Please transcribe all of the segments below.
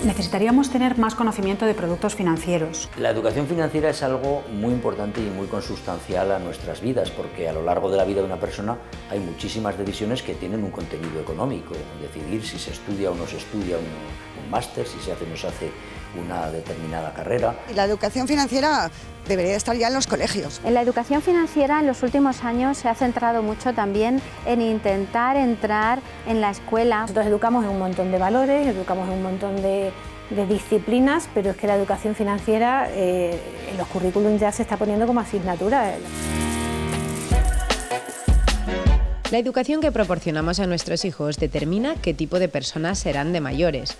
Necesitaríamos tener más conocimiento de productos financieros. La educación financiera es algo muy importante y muy consustancial a nuestras vidas, porque a lo largo de la vida de una persona hay muchísimas decisiones que tienen un contenido económico. Decidir si se estudia o no se estudia un máster, si se hace o no se hace una determinada carrera. Y la educación financiera debería estar ya en los colegios. En la educación financiera en los últimos años se ha centrado mucho también en intentar entrar en la escuela. Nosotros educamos en un montón de valores, educamos en un montón de disciplinas, pero es que la educación financiera en los currículums ya se está poniendo como asignatura. La educación que proporcionamos a nuestros hijos determina qué tipo de personas serán de mayores.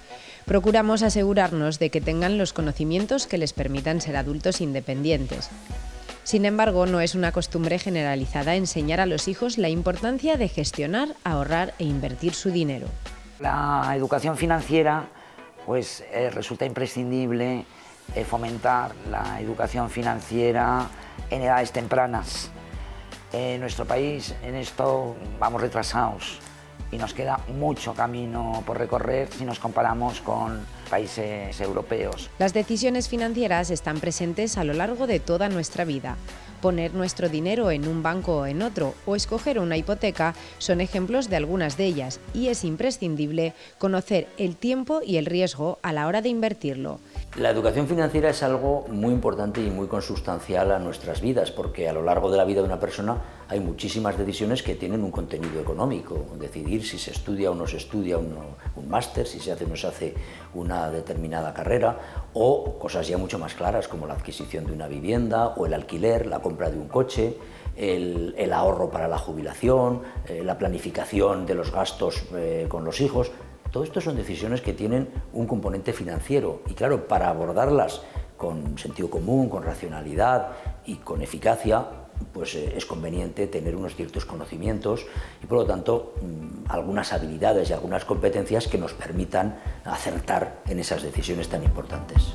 Procuramos asegurarnos de que tengan los conocimientos que les permitan ser adultos independientes. Sin embargo, no es una costumbre generalizada enseñar a los hijos la importancia de gestionar, ahorrar e invertir su dinero. La educación financiera resulta imprescindible fomentar la educación financiera en edades tempranas. En nuestro país en esto vamos retrasados y nos queda mucho camino por recorrer si nos comparamos con países europeos. Las decisiones financieras están presentes a lo largo de toda nuestra vida. Poner nuestro dinero en un banco o en otro, o escoger una hipoteca, son ejemplos de algunas de ellas, y es imprescindible conocer el tiempo y el riesgo a la hora de invertirlo. La educación financiera es algo muy importante y muy consustancial a nuestras vidas, porque a lo largo de la vida de una persona hay muchísimas decisiones que tienen un contenido económico. Decidir si se estudia o no se estudia un máster, si se hace o no se hace una determinada carrera, o cosas ya mucho más claras como la adquisición de una vivienda o el alquiler, la compra de un coche, el ahorro para la jubilación, la planificación de los gastos con los hijos. Todo esto son decisiones que tienen un componente financiero y claro, para abordarlas con sentido común, con racionalidad y con eficacia, pues es conveniente tener unos ciertos conocimientos y por lo tanto algunas habilidades y algunas competencias que nos permitan acertar en esas decisiones tan importantes.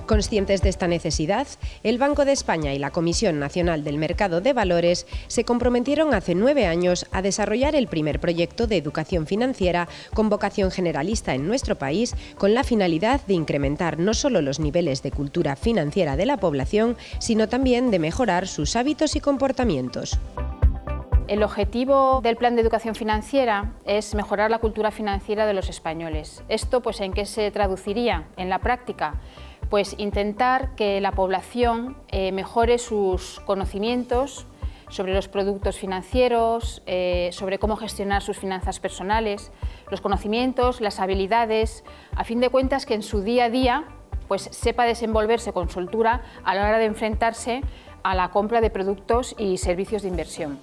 Conscientes de esta necesidad, el Banco de España y la Comisión Nacional del Mercado de Valores se comprometieron hace 9 años a desarrollar el primer proyecto de educación financiera con vocación generalista en nuestro país, con la finalidad de incrementar no solo los niveles de cultura financiera de la población, sino también de mejorar sus hábitos y comportamientos. El objetivo del Plan de Educación Financiera es mejorar la cultura financiera de los españoles. ¿Esto pues en qué se traduciría en la práctica? Pues intentar que la población mejore sus conocimientos sobre los productos financieros, sobre cómo gestionar sus finanzas personales, los conocimientos, las habilidades, a fin de cuentas que en su día a día pues sepa desenvolverse con soltura a la hora de enfrentarse a la compra de productos y servicios de inversión.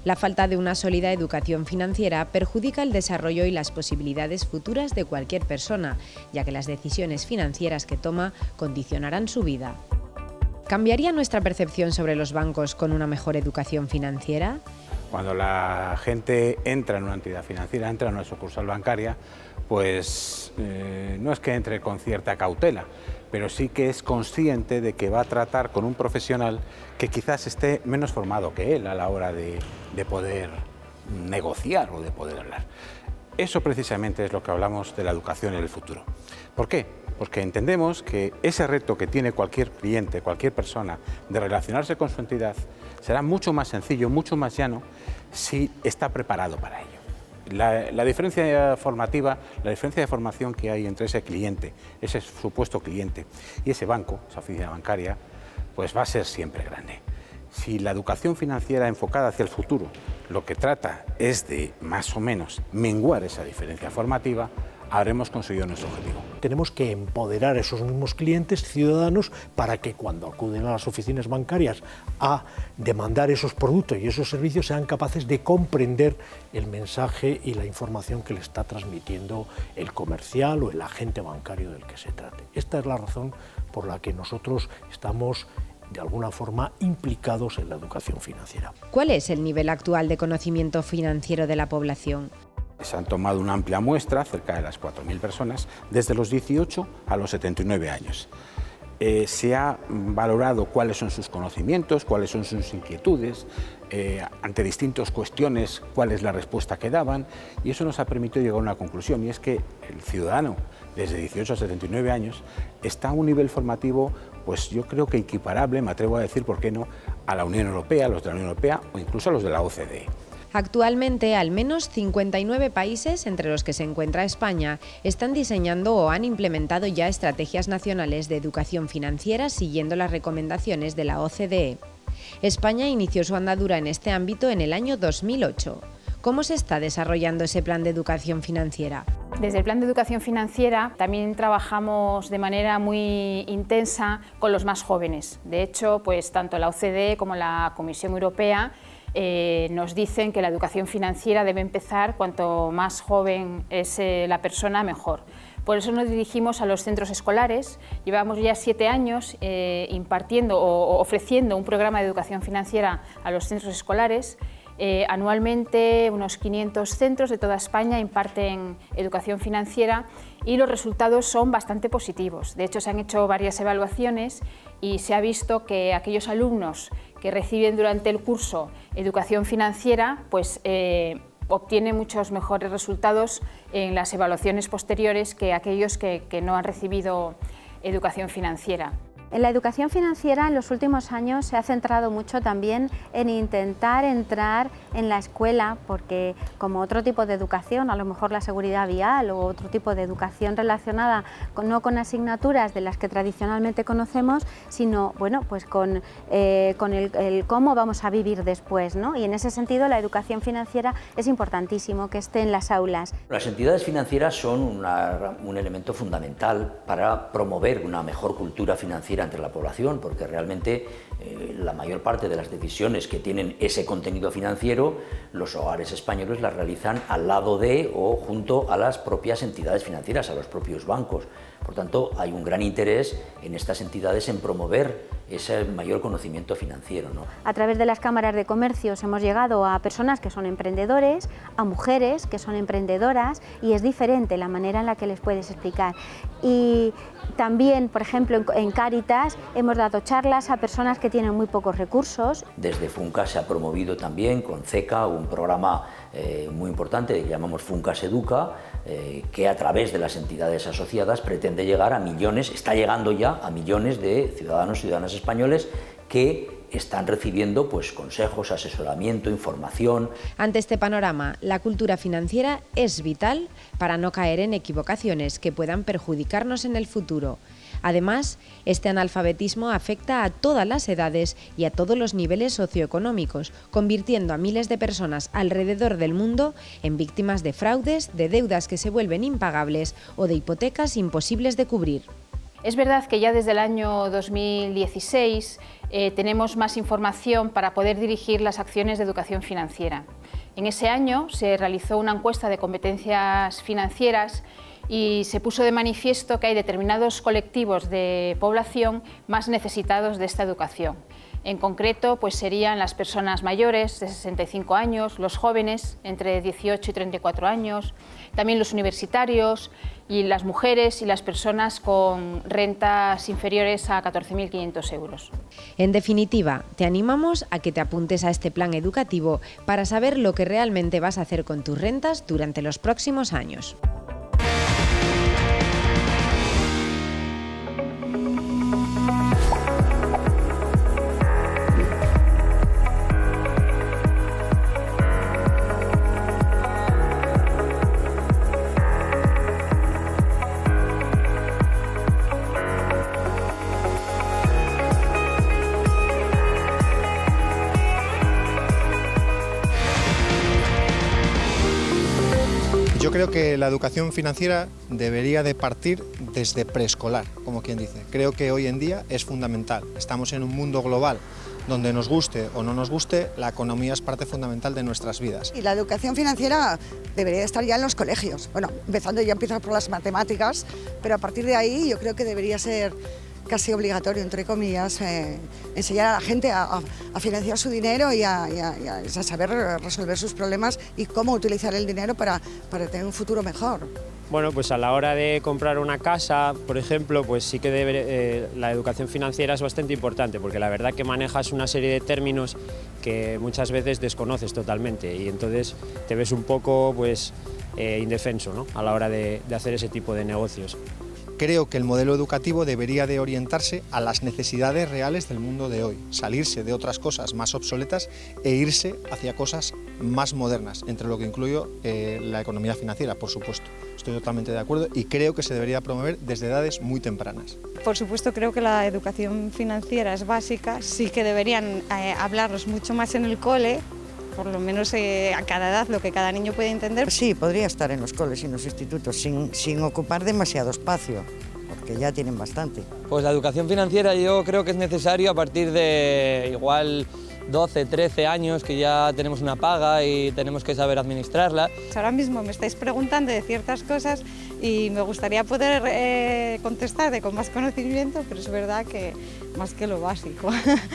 La falta de una sólida educación financiera perjudica el desarrollo y las posibilidades futuras de cualquier persona, ya que las decisiones financieras que toma condicionarán su vida. ¿Cambiaría nuestra percepción sobre los bancos con una mejor educación financiera? Cuando la gente entra en una entidad financiera, entra en una sucursal bancaria, pues no es que entre con cierta cautela, pero sí que es consciente de que va a tratar con un profesional que quizás esté menos formado que él a la hora de poder negociar o de poder hablar. Eso precisamente es lo que hablamos de la educación en el futuro. ¿Por qué? Porque entendemos que ese reto que tiene cualquier cliente, cualquier persona, de relacionarse con su entidad, será mucho más sencillo, mucho más llano, si está preparado para ello. La diferencia formativa, la diferencia de formación que hay entre ese cliente, ese supuesto cliente, y ese banco, esa oficina bancaria, pues va a ser siempre grande. Si la educación financiera enfocada hacia el futuro lo que trata es de, más o menos, menguar esa diferencia formativa, habremos conseguido nuestro objetivo. Tenemos que empoderar a esos mismos clientes ciudadanos para que cuando acuden a las oficinas bancarias a demandar esos productos y esos servicios sean capaces de comprender el mensaje y la información que le está transmitiendo el comercial o el agente bancario del que se trate. Esta es la razón por la que nosotros estamos de alguna forma implicados en la educación financiera. ¿Cuál es el nivel actual de conocimiento financiero de la población? Se han tomado una amplia muestra, cerca de las 4.000 personas, desde los 18 a los 79 años. se ha valorado cuáles son sus conocimientos, cuáles son sus inquietudes, ante distintas cuestiones cuál es la respuesta que daban, y eso nos ha permitido llegar a una conclusión, y es que el ciudadano desde 18 a 79 años está a un nivel formativo, pues yo creo que equiparable, me atrevo a decir, ¿por qué no?, a la Unión Europea, a los de la Unión Europea o incluso a los de la OCDE. Actualmente, al menos 59 países, entre los que se encuentra España, están diseñando o han implementado ya estrategias nacionales de educación financiera siguiendo las recomendaciones de la OCDE. España inició su andadura en este ámbito en el año 2008. ¿Cómo se está desarrollando ese plan de educación financiera? Desde el Plan de Educación Financiera también trabajamos de manera muy intensa con los más jóvenes. De hecho, pues tanto la OCDE como la Comisión Europea nos dicen que la educación financiera debe empezar cuanto más joven es la persona, mejor. Por eso nos dirigimos a los centros escolares. Llevamos ya 7 años impartiendo o ofreciendo un programa de educación financiera a los centros escolares. Anualmente unos 500 centros de toda España imparten educación financiera y los resultados son bastante positivos. De hecho, se han hecho varias evaluaciones y se ha visto que aquellos alumnos que reciben durante el curso educación financiera pues, obtienen muchos mejores resultados en las evaluaciones posteriores que aquellos que no han recibido educación financiera. En la educación financiera en los últimos años se ha centrado mucho también en intentar entrar en la escuela, porque como otro tipo de educación, a lo mejor la seguridad vial o otro tipo de educación relacionada no con asignaturas de las que tradicionalmente conocemos, sino bueno, pues con el cómo vamos a vivir después, ¿no? Y en ese sentido la educación financiera es importantísimo que esté en las aulas. Las entidades financieras son un elemento fundamental para promover una mejor cultura financiera entre la población, porque realmente la mayor parte de las decisiones que tienen ese contenido financiero, los hogares españoles las realizan al lado de o junto a las propias entidades financieras, a los propios bancos. Por tanto, hay un gran interés en estas entidades en promover ese mayor conocimiento financiero, ¿no? A través de las cámaras de comercios hemos llegado a personas que son emprendedores, a mujeres que son emprendedoras, y es diferente la manera en la que les puedes explicar. Y también, por ejemplo, en Cáritas hemos dado charlas a personas que tienen muy pocos recursos. Desde Funcas se ha promovido también con CECA un programa muy importante que llamamos Funcas Educa, que a través de las entidades asociadas pretende llegar a millones, está llegando ya a millones de ciudadanos y ciudadanas españoles que están recibiendo pues, consejos, asesoramiento, información. Ante este panorama, la cultura financiera es vital para no caer en equivocaciones que puedan perjudicarnos en el futuro. Además, este analfabetismo afecta a todas las edades y a todos los niveles socioeconómicos, convirtiendo a miles de personas alrededor del mundo en víctimas de fraudes, de deudas que se vuelven impagables o de hipotecas imposibles de cubrir. Es verdad que ya desde el año 2016 tenemos más información para poder dirigir las acciones de educación financiera. En ese año se realizó una encuesta de competencias financieras y se puso de manifiesto que hay determinados colectivos de población más necesitados de esta educación. En concreto, pues serían las personas mayores de 65 años, los jóvenes entre 18 y 34 años, también los universitarios y las mujeres y las personas con rentas inferiores a 14.500 euros. En definitiva, te animamos a que te apuntes a este plan educativo para saber lo que realmente vas a hacer con tus rentas durante los próximos años. Yo creo que la educación financiera debería de partir desde preescolar, como quien dice. Creo que hoy en día es fundamental. Estamos en un mundo global donde nos guste o no nos guste, la economía es parte fundamental de nuestras vidas. Y la educación financiera debería estar ya en los colegios. Bueno, empieza por las matemáticas, pero a partir de ahí yo creo que debería ser casi obligatorio, entre comillas, enseñar a la gente a financiar su dinero y a saber resolver sus problemas y cómo utilizar el dinero para tener un futuro mejor. Bueno, pues a la hora de comprar una casa, por ejemplo, pues sí que la educación financiera es bastante importante, porque la verdad que manejas una serie de términos que muchas veces desconoces totalmente y entonces te ves un poco pues, indefenso, ¿no?, a la hora de hacer ese tipo de negocios. Creo que el modelo educativo debería de orientarse a las necesidades reales del mundo de hoy, salirse de otras cosas más obsoletas e irse hacia cosas más modernas, entre lo que incluyo la economía financiera, por supuesto. Estoy totalmente de acuerdo y creo que se debería promover desde edades muy tempranas. Por supuesto, creo que la educación financiera es básica, sí que deberían hablarnos mucho más en el cole, por lo menos a cada edad, lo que cada niño puede entender. Sí, podría estar en los coles y en los institutos sin ocupar demasiado espacio, porque ya tienen bastante. Pues la educación financiera yo creo que es necesario a partir de igual 12, 13 años, que ya tenemos una paga y tenemos que saber administrarla. Ahora mismo me estáis preguntando de ciertas cosas y me gustaría poder contestar con más conocimiento, pero es verdad que más que lo básico.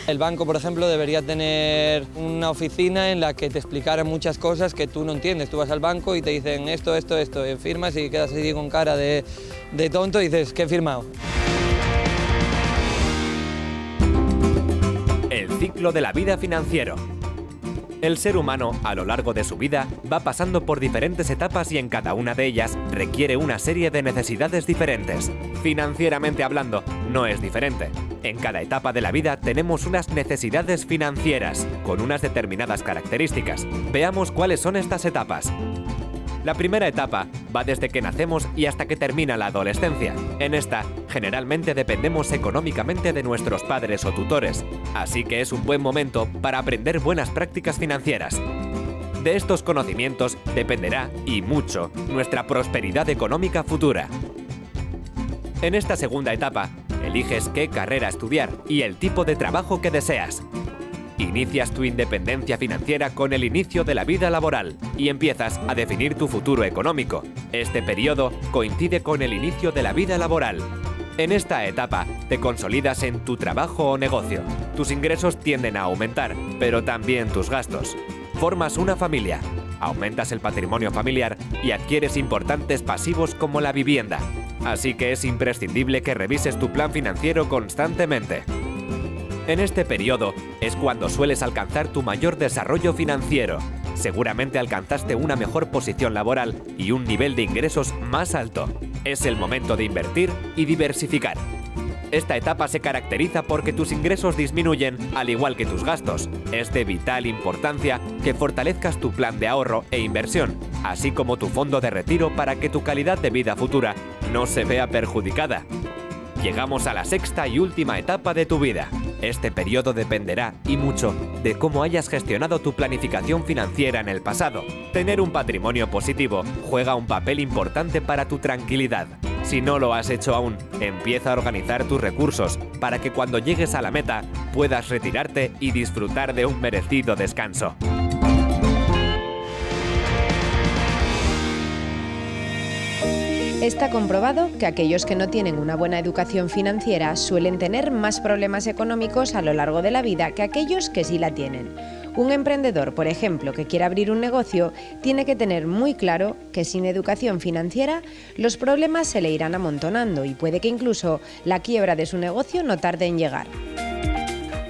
El banco, por ejemplo, debería tener una oficina en la que te explicaran muchas cosas que tú no entiendes. Tú vas al banco y te dicen esto, y firmas y quedas así con cara de tonto y dices, ¿qué he firmado? El ciclo de la vida financiero. El ser humano, a lo largo de su vida, va pasando por diferentes etapas y en cada una de ellas requiere una serie de necesidades diferentes. Financieramente hablando, no es diferente. En cada etapa de la vida tenemos unas necesidades financieras, con unas determinadas características. Veamos cuáles son estas etapas. La primera etapa va desde que nacemos y hasta que termina la adolescencia. En esta, generalmente dependemos económicamente de nuestros padres o tutores, así que es un buen momento para aprender buenas prácticas financieras. De estos conocimientos dependerá, y mucho, nuestra prosperidad económica futura. En esta segunda etapa, eliges qué carrera estudiar y el tipo de trabajo que deseas. Inicias tu independencia financiera con el inicio de la vida laboral y empiezas a definir tu futuro económico. Este periodo coincide con el inicio de la vida laboral. En esta etapa te consolidas en tu trabajo o negocio. Tus ingresos tienden a aumentar, pero también tus gastos. Formas una familia, aumentas el patrimonio familiar y adquieres importantes pasivos como la vivienda. Así que es imprescindible que revises tu plan financiero constantemente. En este periodo es cuando sueles alcanzar tu mayor desarrollo financiero. Seguramente alcanzaste una mejor posición laboral y un nivel de ingresos más alto. Es el momento de invertir y diversificar. Esta etapa se caracteriza porque tus ingresos disminuyen al igual que tus gastos. Es de vital importancia que fortalezcas tu plan de ahorro e inversión, así como tu fondo de retiro para que tu calidad de vida futura no se vea perjudicada. Llegamos a la sexta y última etapa de tu vida. Este periodo dependerá, y mucho, de cómo hayas gestionado tu planificación financiera en el pasado. Tener un patrimonio positivo juega un papel importante para tu tranquilidad. Si no lo has hecho aún, empieza a organizar tus recursos para que cuando llegues a la meta puedas retirarte y disfrutar de un merecido descanso. Está comprobado que aquellos que no tienen una buena educación financiera suelen tener más problemas económicos a lo largo de la vida que aquellos que sí la tienen. Un emprendedor, por ejemplo, que quiera abrir un negocio, tiene que tener muy claro que sin educación financiera los problemas se le irán amontonando y puede que incluso la quiebra de su negocio no tarde en llegar.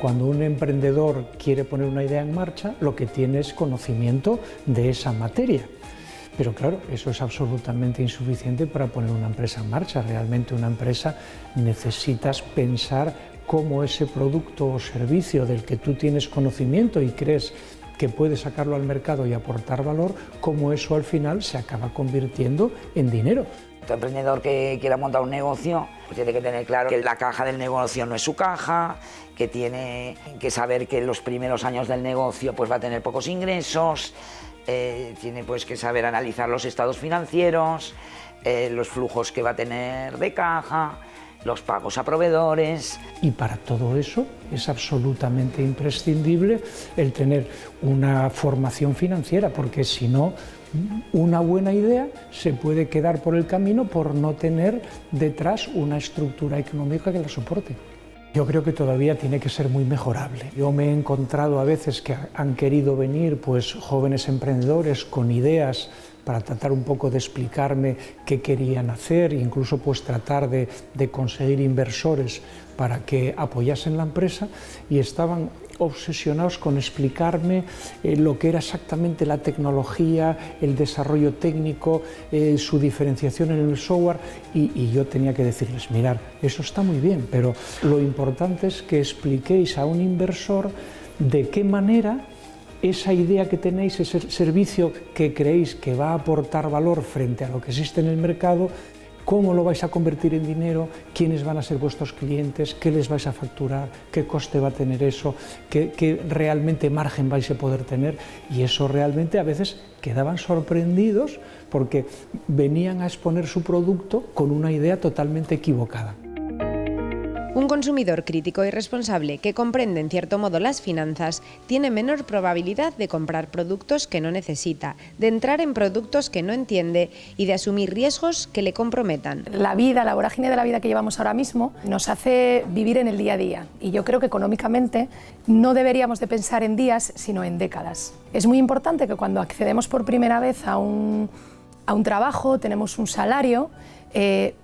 Cuando un emprendedor quiere poner una idea en marcha, lo que tiene es conocimiento de esa materia. Pero claro, eso es absolutamente insuficiente para poner una empresa en marcha. Realmente una empresa necesitas pensar cómo ese producto o servicio del que tú tienes conocimiento y crees que puedes sacarlo al mercado y aportar valor, cómo eso al final se acaba convirtiendo en dinero. Todo emprendedor que quiera montar un negocio pues tiene que tener claro que la caja del negocio no es su caja, que tiene que saber que en los primeros años del negocio pues va a tener pocos ingresos, tiene pues que saber analizar los estados financieros, los flujos que va a tener de caja, los pagos a proveedores. Y para todo eso es absolutamente imprescindible el tener una formación financiera, porque si no, una buena idea se puede quedar por el camino por no tener detrás una estructura económica que la soporte. Yo creo que todavía tiene que ser muy mejorable. Yo me he encontrado a veces que han querido venir pues, jóvenes emprendedores con ideas para tratar un poco de explicarme qué querían hacer, incluso pues tratar de conseguir inversores para que apoyasen la empresa, y estaban obsesionados con explicarme lo que era exactamente la tecnología, el desarrollo técnico, su diferenciación en el software, y yo tenía que decirles, mirad, eso está muy bien, pero lo importante es que expliquéis a un inversor de qué manera esa idea que tenéis, ese servicio que creéis que va a aportar valor frente a lo que existe en el mercado, cómo lo vais a convertir en dinero, quiénes van a ser vuestros clientes, qué les vais a facturar, qué coste va a tener eso, qué realmente margen vais a poder tener, y eso realmente a veces quedaban sorprendidos porque venían a exponer su producto con una idea totalmente equivocada. Un consumidor crítico y responsable que comprende en cierto modo las finanzas tiene menor probabilidad de comprar productos que no necesita, de entrar en productos que no entiende y de asumir riesgos que le comprometan. La vida, la vorágine de la vida que llevamos ahora mismo nos hace vivir en el día a día, y yo creo que económicamente no deberíamos de pensar en días sino en décadas. Es muy importante que cuando accedemos por primera vez a un trabajo, tenemos un salario,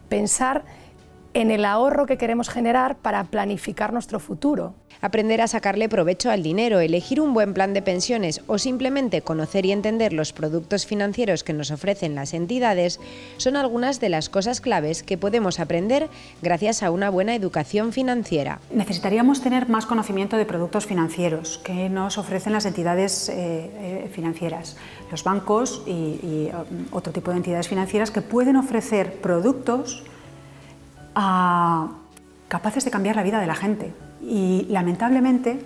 pensar en el ahorro que queremos generar para planificar nuestro futuro. Aprender a sacarle provecho al dinero, elegir un buen plan de pensiones o simplemente conocer y entender los productos financieros que nos ofrecen las entidades son algunas de las cosas claves que podemos aprender gracias a una buena educación financiera. Necesitaríamos tener más conocimiento de productos financieros que nos ofrecen las entidades financieras, los bancos y otro tipo de entidades financieras que pueden ofrecer productos capaces de cambiar la vida de la gente, y lamentablemente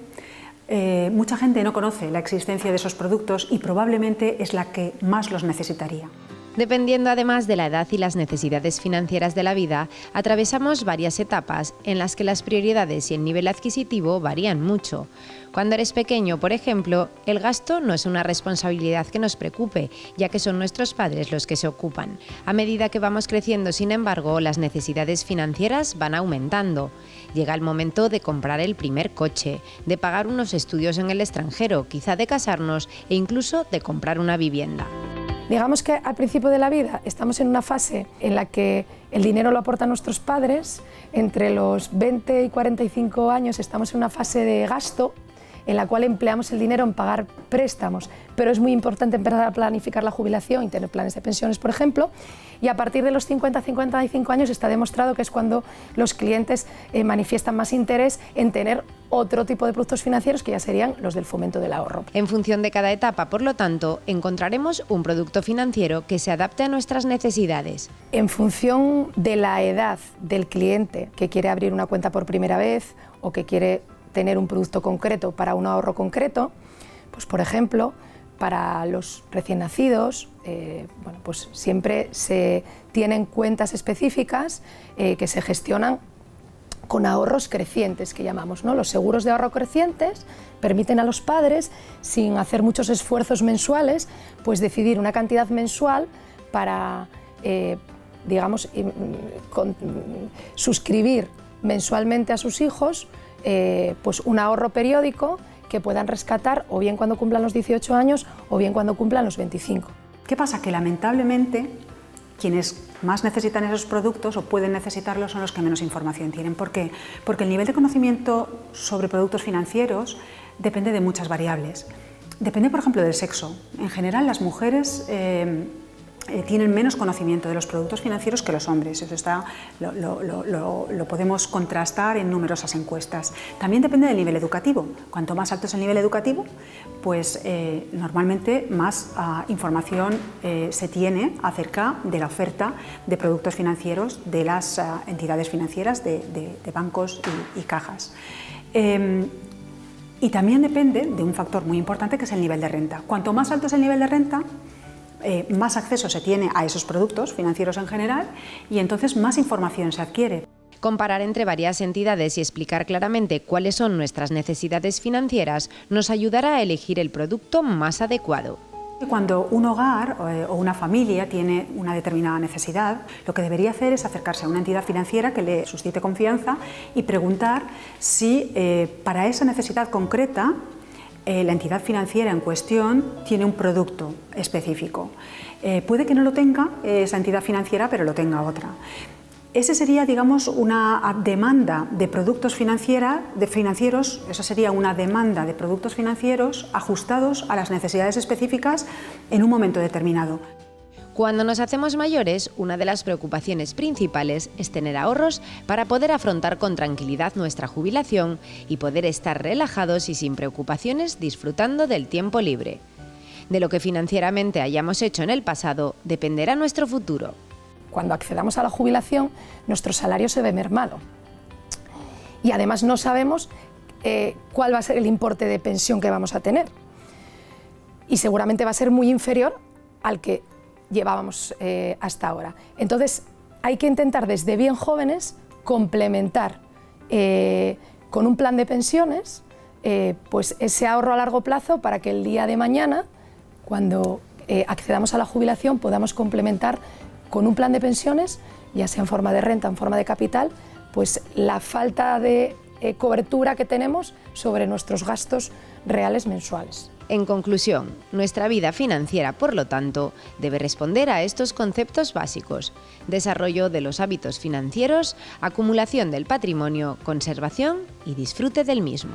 mucha gente no conoce la existencia de esos productos y probablemente es la que más los necesitaría. Dependiendo además de la edad y las necesidades financieras de la vida, atravesamos varias etapas en las que las prioridades y el nivel adquisitivo varían mucho. Cuando eres pequeño, por ejemplo, el gasto no es una responsabilidad que nos preocupe, ya que son nuestros padres los que se ocupan. A medida que vamos creciendo, sin embargo, las necesidades financieras van aumentando. Llega el momento de comprar el primer coche, de pagar unos estudios en el extranjero, quizá de casarnos e incluso de comprar una vivienda. Digamos que al principio de la vida estamos en una fase en la que el dinero lo aportan nuestros padres, entre los 20 y 45 años estamos en una fase de gasto en la cual empleamos el dinero en pagar préstamos, pero es muy importante empezar a planificar la jubilación y tener planes de pensiones, por ejemplo, y a partir de los 50-55 años está demostrado que es cuando los clientes manifiestan más interés en tener otro tipo de productos financieros que ya serían los del fomento del ahorro. En función de cada etapa, por lo tanto, encontraremos un producto financiero que se adapte a nuestras necesidades. En función de la edad del cliente que quiere abrir una cuenta por primera vez o que quiere tener un producto concreto para un ahorro concreto, pues por ejemplo, para los recién nacidos, pues siempre se tienen cuentas específicas que se gestionan con ahorros crecientes, que llamamos, ¿no? Los seguros de ahorro crecientes permiten a los padres, sin hacer muchos esfuerzos mensuales, pues decidir una cantidad mensual para, suscribir mensualmente a sus hijos pues un ahorro periódico que puedan rescatar o bien cuando cumplan los 18 años o bien cuando cumplan los 25. ¿Qué pasa? Que lamentablemente quienes más necesitan esos productos o pueden necesitarlos son los que menos información tienen. ¿Por qué? Porque el nivel de conocimiento sobre productos financieros depende de muchas variables. Depende, por ejemplo, del sexo. En general, las mujeres tienen menos conocimiento de los productos financieros que los hombres. Eso lo podemos contrastar en numerosas encuestas. También depende del nivel educativo. Cuanto más alto es el nivel educativo, pues normalmente más información se tiene acerca de la oferta de productos financieros de las entidades financieras, de bancos y cajas. Y también depende de un factor muy importante, que es el nivel de renta. Cuanto más alto es el nivel de renta, más acceso se tiene a esos productos financieros en general y entonces más información se adquiere. Comparar entre varias entidades y explicar claramente cuáles son nuestras necesidades financieras nos ayudará a elegir el producto más adecuado. Cuando un hogar o una familia tiene una determinada necesidad, lo que debería hacer es acercarse a una entidad financiera que le suscite confianza y preguntar si para esa necesidad concreta la entidad financiera en cuestión tiene un producto específico. Puede que no lo tenga esa entidad financiera, pero lo tenga otra. Ese sería, digamos, una demanda de productos financieros, eso sería una demanda de productos financieros ajustados a las necesidades específicas en un momento determinado. Cuando nos hacemos mayores, una de las preocupaciones principales es tener ahorros para poder afrontar con tranquilidad nuestra jubilación y poder estar relajados y sin preocupaciones disfrutando del tiempo libre. De lo que financieramente hayamos hecho en el pasado dependerá nuestro futuro. Cuando accedamos a la jubilación, nuestro salario se ve mermado. Y además no sabemos cuál va a ser el importe de pensión que vamos a tener. Y seguramente va a ser muy inferior al que llevábamos hasta ahora. Entonces, hay que intentar desde bien jóvenes complementar con un plan de pensiones pues ese ahorro a largo plazo para que el día de mañana, cuando accedamos a la jubilación, podamos complementar con un plan de pensiones, ya sea en forma de renta, en forma de capital, pues la falta de cobertura que tenemos sobre nuestros gastos reales mensuales. En conclusión, nuestra vida financiera, por lo tanto, debe responder a estos conceptos básicos: desarrollo de los hábitos financieros, acumulación del patrimonio, conservación y disfrute del mismo.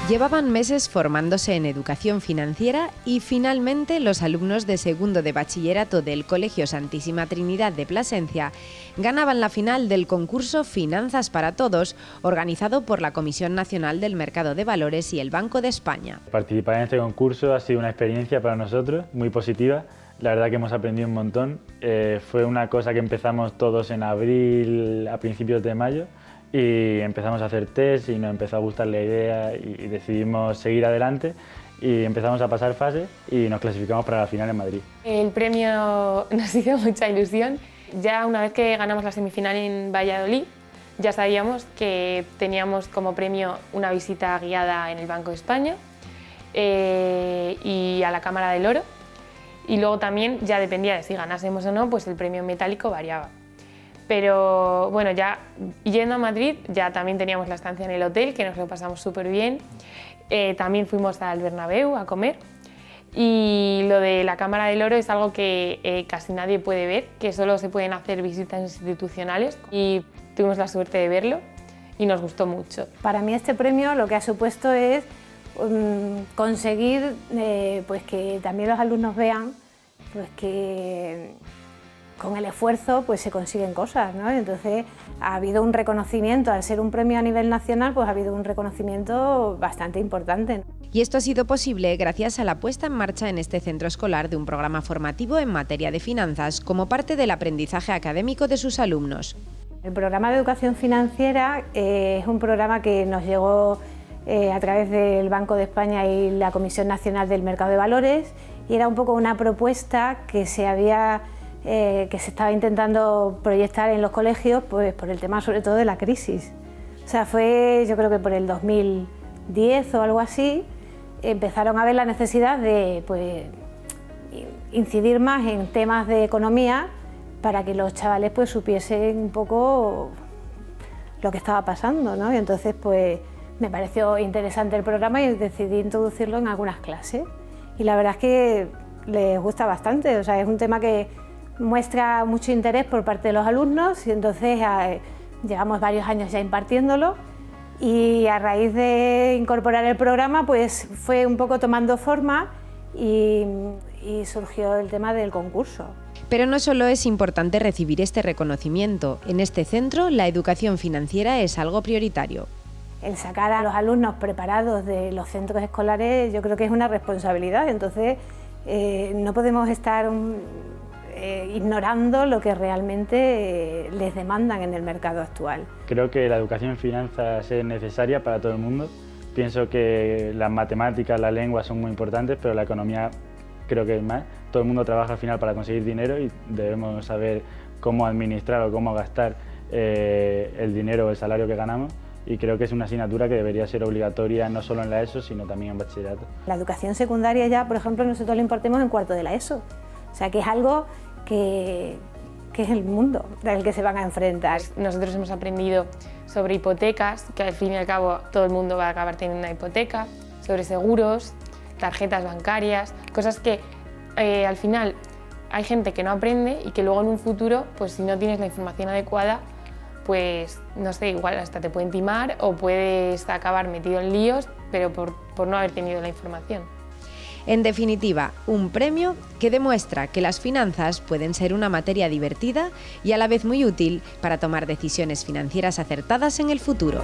Llevaban meses formándose en educación financiera y finalmente los alumnos de segundo de bachillerato del Colegio Santísima Trinidad de Plasencia ganaban la final del concurso Finanzas para Todos, organizado por la Comisión Nacional del Mercado de Valores y el Banco de España. Participar en este concurso ha sido una experiencia para nosotros muy positiva. La verdad que hemos aprendido un montón. Fue una cosa que empezamos todos en abril, a principios de mayo, y empezamos a hacer test y nos empezó a gustar la idea y decidimos seguir adelante y empezamos a pasar fases y nos clasificamos para la final en Madrid. El premio nos hizo mucha ilusión. Ya una vez que ganamos la semifinal en Valladolid, ya sabíamos que teníamos como premio una visita guiada en el Banco de España y a la Cámara del Oro, y luego también ya dependía de si ganásemos o no, pues el premio metálico variaba. Pero bueno, ya yendo a Madrid ya también teníamos la estancia en el hotel, que nos lo pasamos súper bien. También fuimos al Bernabéu a comer, y lo de la Cámara del Oro es algo que casi nadie puede ver, que solo se pueden hacer visitas institucionales, y tuvimos la suerte de verlo y nos gustó mucho. Para mí este premio lo que ha supuesto es conseguir pues que también los alumnos vean pues que con el esfuerzo pues se consiguen cosas, ¿no? Entonces ha habido un reconocimiento, al ser un premio a nivel nacional, pues ha habido un reconocimiento bastante importante. Y esto ha sido posible gracias a la puesta en marcha en este centro escolar de un programa formativo en materia de finanzas como parte del aprendizaje académico de sus alumnos. El programa de educación financiera es un programa que nos llegó a través del Banco de España y la Comisión Nacional del Mercado de Valores, y era un poco una propuesta que se estaba intentando proyectar en los colegios, pues por el tema sobre todo de la crisis. O sea, fue yo creo que por el 2010 o algo así, empezaron a ver la necesidad de pues, incidir más en temas de economía para que los chavales pues supiesen un poco lo que estaba pasando, ¿no? Y entonces pues me pareció interesante el programa y decidí introducirlo en algunas clases. Y la verdad es que les gusta bastante, o sea, es un tema que muestra mucho interés por parte de los alumnos, y entonces llevamos varios años ya impartiéndolo, y a raíz de incorporar el programa pues fue un poco tomando forma y surgió el tema del concurso. Pero no solo es importante recibir este reconocimiento. En este centro, la educación financiera es algo prioritario. El sacar a los alumnos preparados de los centros escolares yo creo que es una responsabilidad, entonces no podemos estar ignorando lo que realmente les demandan en el mercado actual. Creo que la educación en finanzas es necesaria para todo el mundo. Pienso que las matemáticas, la lengua son muy importantes, pero la economía creo que es más. Todo el mundo trabaja al final para conseguir dinero y debemos saber cómo administrar o cómo gastar el dinero o el salario que ganamos. Y creo que es una asignatura que debería ser obligatoria no solo en la ESO, sino también en bachillerato. La educación secundaria ya, por ejemplo, nosotros la impartimos en cuarto de la ESO. O sea, que es algo que es el mundo al que se van a enfrentar. Nosotros hemos aprendido sobre hipotecas, que al fin y al cabo todo el mundo va a acabar teniendo una hipoteca, sobre seguros, tarjetas bancarias, cosas que al final hay gente que no aprende y que luego en un futuro, pues si no tienes la información adecuada, pues no sé, igual hasta te pueden timar o puedes acabar metido en líos, pero por no haber tenido la información. En definitiva, un premio que demuestra que las finanzas pueden ser una materia divertida y a la vez muy útil para tomar decisiones financieras acertadas en el futuro.